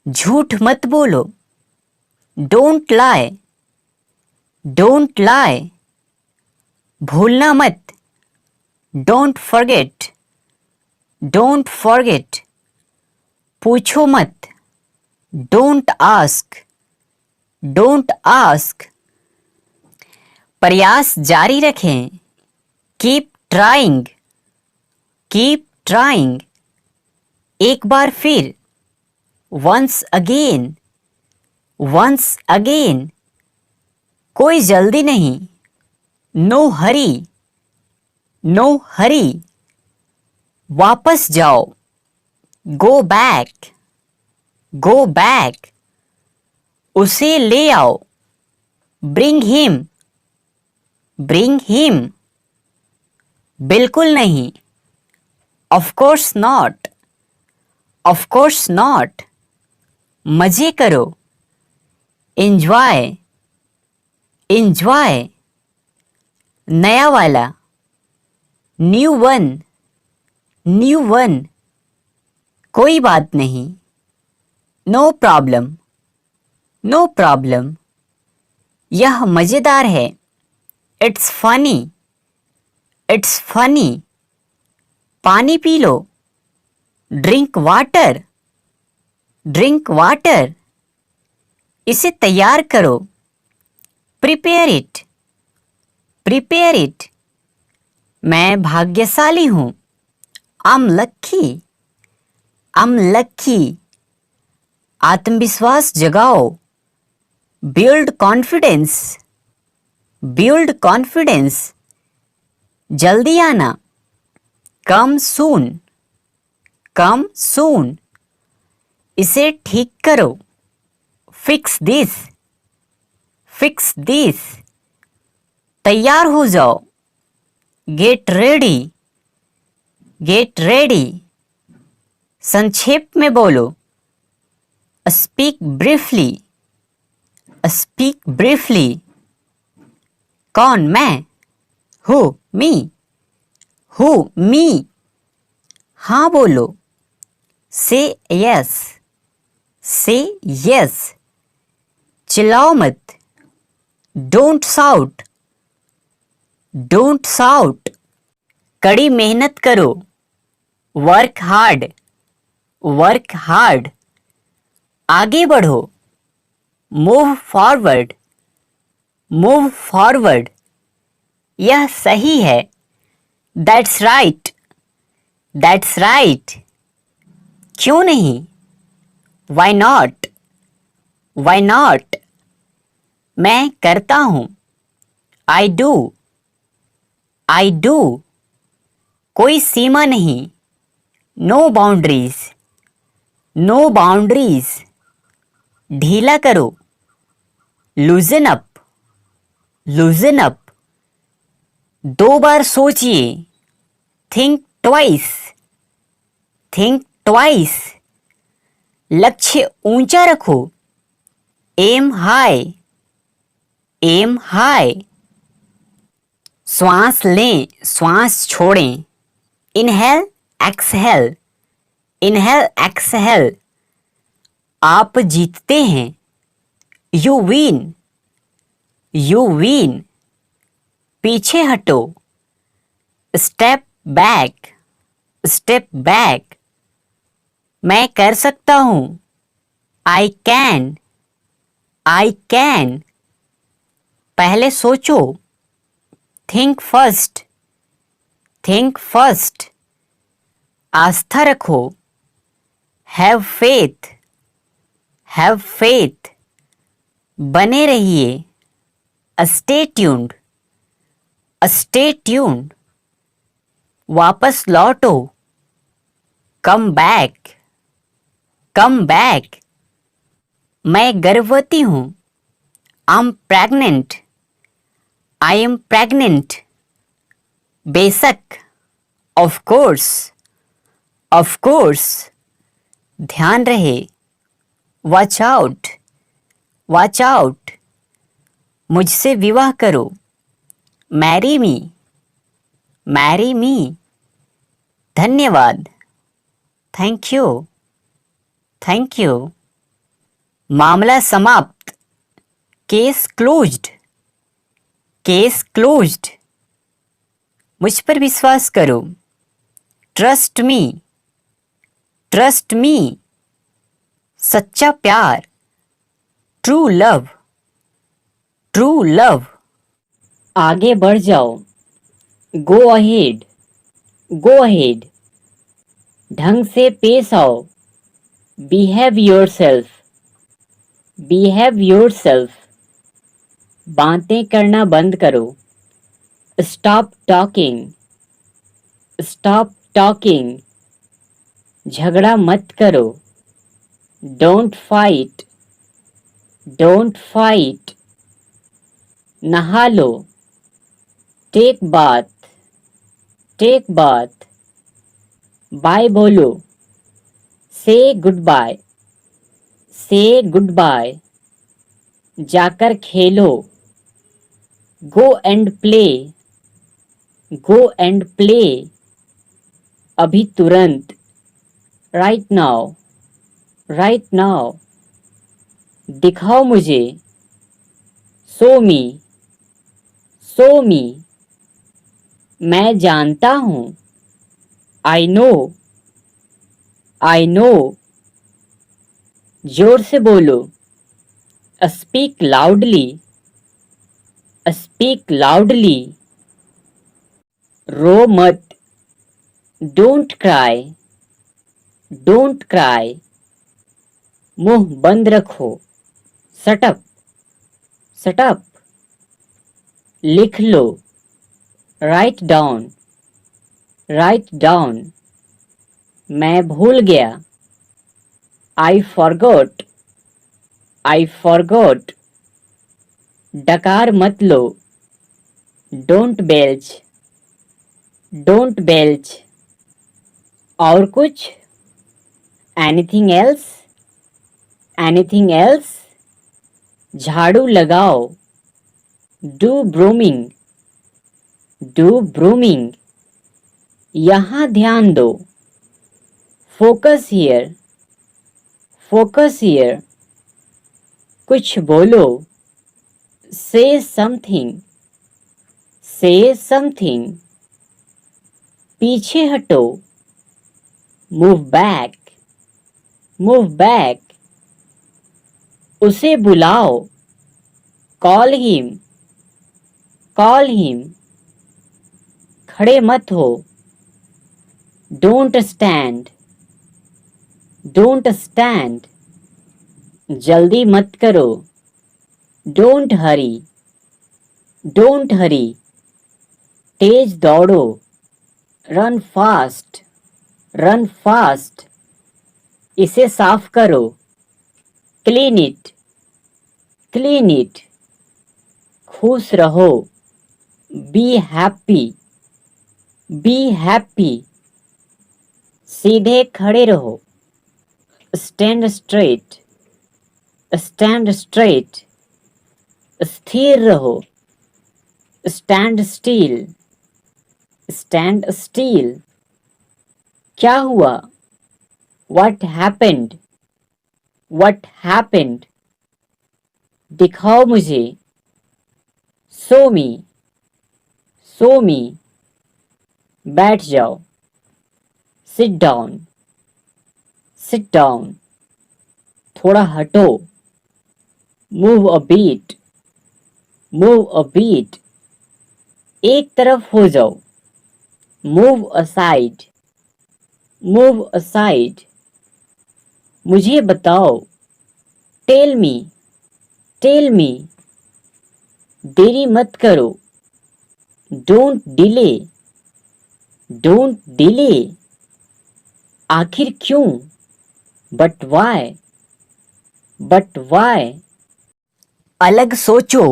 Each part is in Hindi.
झूठ मत बोलो। Don't lie, don't lie. भूलना मत। Don't forget, don't forget. पूछो मत। Don't ask, don't ask. प्रयास जारी रखें। Keep trying, keep trying. एक बार फिर। Once again, once again. कोई जल्दी नहीं। No hurry, no hurry. वापस जाओ। Go back, go back. उसे ले आओ। Bring him, bring him. बिल्कुल नहीं। Of course not, of course not. मजे करो। Enjoy, enjoy. नया वाला। New one, new one. कोई बात नहीं। No problem, no problem. यह मजेदार है। It's funny, it's funny. पानी पी लो। Drink water, drink water. इसे तैयार करो। Prepare it, prepare it. मैं भाग्यशाली हूँ। I'm lucky, I'm lucky। आत्मविश्वास जगाओ। Build confidence, build confidence। जल्दी आना। Come soon, come soon। इसे ठीक करो। Fix this, fix this। तैयार हो जाओ। Get ready, get ready। संक्षेप में बोलो। Speak briefly, speak briefly। कौन? मैं। Who? me, who? me। हाँ बोलो। Say yes, say yes। चिल्लाओ मत। Don't shout, don't shout। कड़ी मेहनत करो। Work hard, work hard। आगे बढ़ो। Move forward, move forward। यह सही है। That's right, that's right। क्यों नहीं? Why not, why not। मैं करता हूँ। I do, I do। कोई सीमा नहीं। No boundaries, no boundaries। ढीला करो। Loosen up, loosen up। दो बार सोचिए। Think twice, think twice। लक्ष्य ऊंचा रखो। Aim high, aim high। श्वास लें, श्वास छोड़ें। Inhale, exhale, inhale, exhale। आप जीतते हैं। You win, you win। पीछे हटो। Step back, step back। मैं कर सकता हूँ। I can, I can। पहले सोचो। Think first, think first। आस्था रखो। Have faith, have faith। बने रहिए। Stay tuned, stay tuned। वापस लौटो। Come back, come back। मैं गर्भवती हूँ। I'm pregnant, I am pregnant। बेशक। Of course, of course। ध्यान रहे। Watch out, watch out। मुझसे विवाह करो। Marry me, marry me। धन्यवाद। Thank you, thank you। मामला समाप्त, केस क्लोज्ड, केस क्लोज्ड। मुझ पर विश्वास करो, ट्रस्ट मी, ट्रस्ट मी। सच्चा प्यार, ट्रू लव, ट्रू लव। आगे बढ़ जाओ, गो अहेड, गो अहेड। ढंग से पेश आओ, बिहेव योरसेल्फ, बिहेव योरसेल्फ। बातें करना बंद करो, स्टॉप टॉकिंग, स्टॉप टॉकिंग। झगड़ा मत करो, डोंट फाइट, डोंट फाइट। नहा लो, take bath, take bath. Bye बोलो, say good bye, say good bye. जाकर खेलो, go and play, go and play. अभी तुरंत, राइट नाउ, राइट नाउ। दिखाओ मुझे, शो मी, शो मी। मैं जानता हूँ, आई नो, आई नो। जोर से बोलो, स्पीक लाउडली, स्पीक लाउडली। रो मत, डोंट क्राई, डोंट क्राई। मुंह बंद रखो, शट अप, शट अप। लिख लो, राइट डाउन, राइट डाउन। मैं भूल गया, आई फॉरगॉट, आई फॉरगॉट। डकार मत लो, डोंट बेल्च, डोंट बेल्च। और कुछ, एनीथिंग एल्स, एनीथिंग एल्स। झाड़ू लगाओ, डू ब्रूमिंग, डू ब्रूमिंग। यहाँ ध्यान दो, फोकस हियर, फोकस हियर। कुछ बोलो, से समथिंग, से समथिंग। पीछे हटो, मूव बैक, मूव बैक। उसे बुलाओ, कॉल हिम, कॉल हिम। खड़े मत हो, डोंट स्टैंड, डोंट स्टैंड। जल्दी मत करो, डोंट हरी, डोंट हरी। तेज दौड़ो, रन फास्ट, रन फास्ट। इसे साफ करो, क्लीन इट, क्लीन इट। खुश रहो, बी हैप्पी, बी हैप्पी। सीधे खड़े रहो, स्टैंड स्ट्रेट, स्टैंड स्ट्रेट। स्थिर रहो, स्टैंड स्टील, स्टैंड स्टील। क्या हुआ, व्हाट हैपेंड, व्हाट हैपेंड। दिखाओ मुझे, शो मी, शो मी। बैठ जाओ, सिट डाउन, सिट डाउन। थोड़ा हटो, move a bit, move a bit. एक तरफ हो जाओ, मूव असाइड, मूव असाइड। मुझे बताओ, टेल मी, टेल मी। देरी मत करो, डोंट डिले, डोंट डिले। आखिर क्यों, बट वाई, बट वाई। अलग सोचो,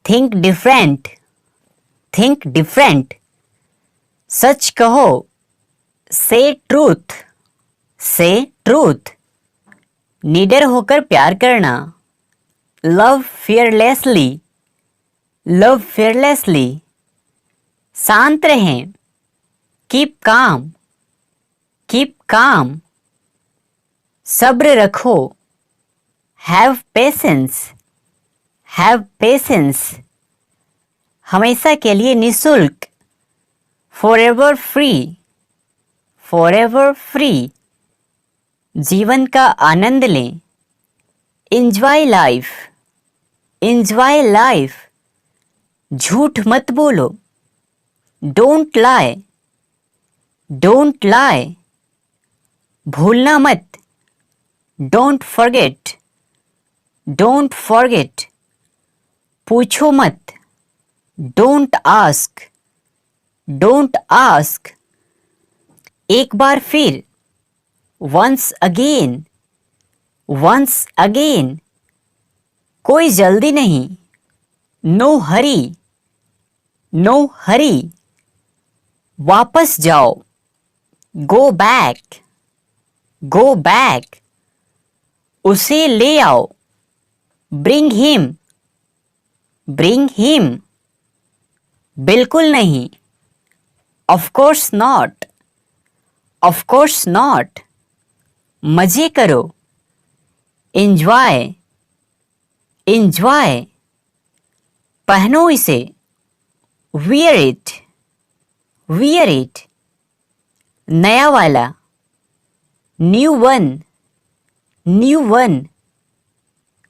थिंक डिफरेंट, थिंक डिफरेंट। सच कहो, से ट्रूथ, से ट्रूथ। निडर होकर प्यार करना, लव फियरलेसली, लव फियरलेसली। शांत रहें, कीप काम, कीप काम। सब्र रखो, हैव पेशेंस, हैव पेशेंस, हमेशा के लिए निःशुल्क, फॉरएवर फ्री, फॉरएवर फ्री, जीवन का आनंद लें, एंजॉय लाइफ, एंजॉय लाइफ, झूठ मत बोलो, डोंट लाई, डोंट लाई, भूलना मत, डोंट फॉरगेट, डोंट फॉरगेट, पूछो मत, डोंट आस्क, डोंट आस्क, एक बार फिर, वंस अगेन, वंस अगेन, कोई जल्दी नहीं, नो हरी, नो हरी, वापस जाओ, गो बैक, गो बैक, उसे ले आओ, ब्रिंग हिम, ब्रिंग हिम, बिल्कुल नहीं, of course not, of course not, मजे करो, एंजॉय, एंजॉय, पहनो इसे, वियर इट, वियर इट, नया वाला, न्यू वन, न्यू वन,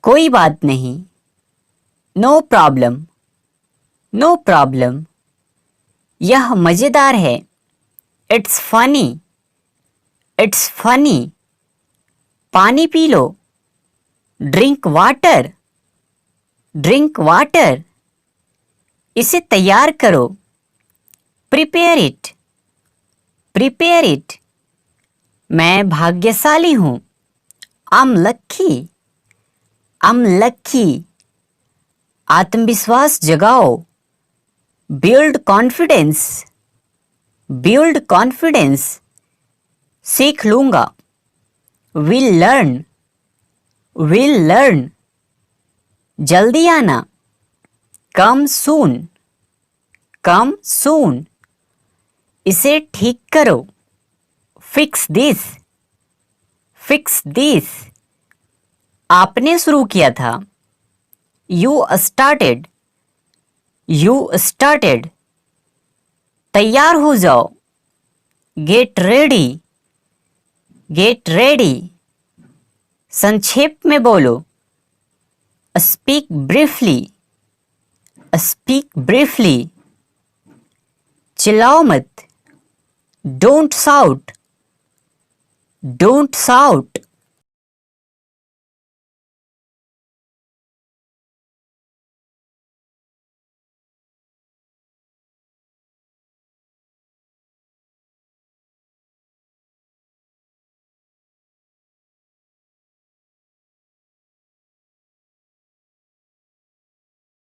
कोई बात नहीं, नो प्रॉब्लम, नो प्रॉब्लम, यह मजेदार है, इट्स फनी, इट्स फनी, पानी पी लो, ड्रिंक वाटर, ड्रिंक वाटर, इसे तैयार करो, प्रिपेयर इट, प्रिपेयर इट, मैं भाग्यशाली हूं, I'm lucky, I'm lucky, आत्मविश्वास जगाओ, build confidence, build confidence, सीख लूंगा, will learn, will learn, जल्दी आना, come soon, come soon, इसे ठीक करो, fix this, fix this, आपने शुरू किया था, you started, you started, तैयार हो जाओ, get ready, get ready, संक्षेप में बोलो, speak briefly, speak briefly, चिल्लाओ मत, don't shout, don't shout,